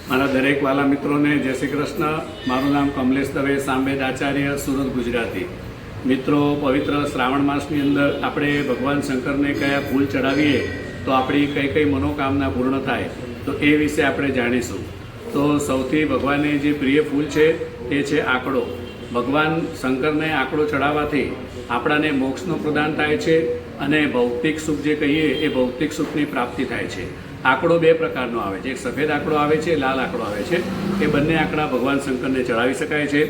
મારા દરેક વાલા મિત્રોને જય શ્રી કૃષ્ણ। મારું નામ કમલેશ દવે, સામવેદ આચાર્ય, સુરત, ગુજરાતી। મિત્રો, પવિત્ર શ્રાવણ માસની અંદર આપણે ભગવાન શંકરને કયા ફૂલ ચડાવીએ તો આપણી કઈ કઈ મનોકામના પૂર્ણ થાય તો એ વિશે આપણે જાણીશું। તો સૌથી ભગવાનને જે પ્રિય ફૂલ છે તે છે આકડો। ભગવાન શંકરને આકડો ચડાવવાથી આપણાને મોક્ષનું પ્રદાન થાય છે અને ભૌતિક સુખ જે કહીએ એ ભૌતિક સુખની પ્રાપ્તિ થાય છે। આંકડો બે પ્રકારનો આવે છે, એક સફેદ આંકડો આવે છે, લાલ આંકડો આવે છે। એ બંને આંકડા ભગવાન શંકરને ચડાવી શકાય છે।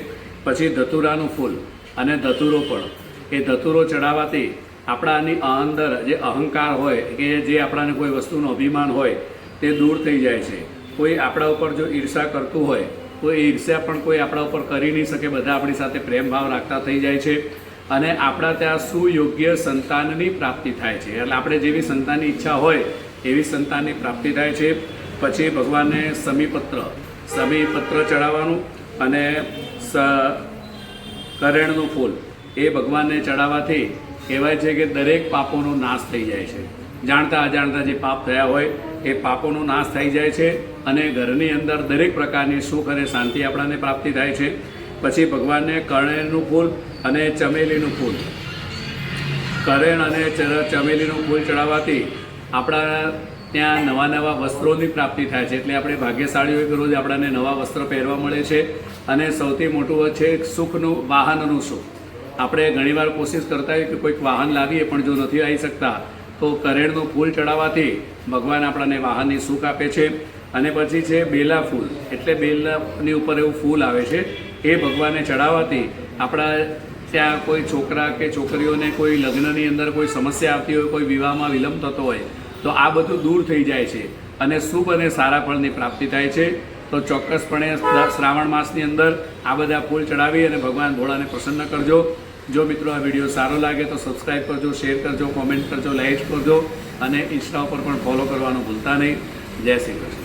પછી ધતુરાનું ફૂલ અને ધતુરો પણ, એ ધતુરો ચડાવવાથી આપણાની અંદર જે અહંકાર હોય કે જે આપણાને કોઈ વસ્તુનું અભિમાન હોય તે દૂર થઈ જાય છે। કોઈ આપણા ઉપર જો ઈર્ષા કરતું હોય તો એ ઈર્ષ્યા પણ કોઈ આપણા ઉપર કરી નહીં શકે, બધા આપણી સાથે પ્રેમ ભાવ રાખતા થઈ જાય છે અને આપણા ત્યાં સુયોગ્ય સંતાનની પ્રાપ્તિ થાય છે। એટલે આપણે જેવી સંતાનની ઈચ્છા હોય એવી સંતાનની પ્રાપ્તિ થાય છે। પછી ભગવાનને સમીપત્ર ચડાવવાનું અને કરેણનું ફૂલ એ ભગવાનને ચડાવવાથી કહેવાય છે કે દરેક પાપોનો નાશ થઈ જાય છે। જાણતા અજાણતા જે પાપ થયા હોય એ પાપોનો નાશ થઈ જાય છે અને ઘરની અંદર દરેક પ્રકારની સુખ અને શાંતિ આપણાને પ્રાપ્તિ થાય છે। પછી ભગવાનને કરેણનું ફૂલ અને ચમેલીનું ફૂલ, કરેણ અને ચમેલીનું ફૂલ ચડાવવાથી આપણા ત્યાં નવા નવા વસ્ત્રોની પ્રાપ્તિ થાય છે। એટલે આપણે ભાગ્યશાળી હોય કે રોજ આપણને નવા વસ્ત્ર પહેરવા મળે છે। અને સૌથી મોટું છે સુખનું, વાહનનું સુખ। આપણે ઘણીવાર કોશિશ કરતા હોય કે કોઈક વાહન લાવીએ પણ જો નથી આવી શકતા તો કરેણનું ફૂલ ચડાવવાથી ભગવાન આપણને વાહનની સુખ આપે છે। અને પછી છે બેલા ફૂલ, એટલે બેલાની ઉપર એવું ફૂલ આવે છે, એ ભગવાનને ચડાવવાથી આપણા ત્યાં કોઈ છોકરા કે છોકરીઓને કોઈ લગ્નની અંદર કોઈ સમસ્યા આવતી હોય, કોઈ વિવાહમાં વિલંબ થતો હોય તો આ બધું દૂર થઈ જાય છે અને શુભ અને સારા ફળની પ્રાપ્તિ થાય છે। તો ચોક્કસપણે શ્રાવણ માસની અંદર આ બધા ફૂલ ચડાવી અને ભગવાન ભોળાને પ્રસન્ન કરજો। જો મિત્રો આ વિડીયો સારો લાગે તો સબસ્ક્રાઈબ કરજો, શેર કરજો, કોમેન્ટ કરજો, લાઈક કરજો અને ઇન્સ્ટા ઉપર પણ ફોલો કરવાનું ભૂલતા નહીં। જય શ્રી કૃષ્ણ।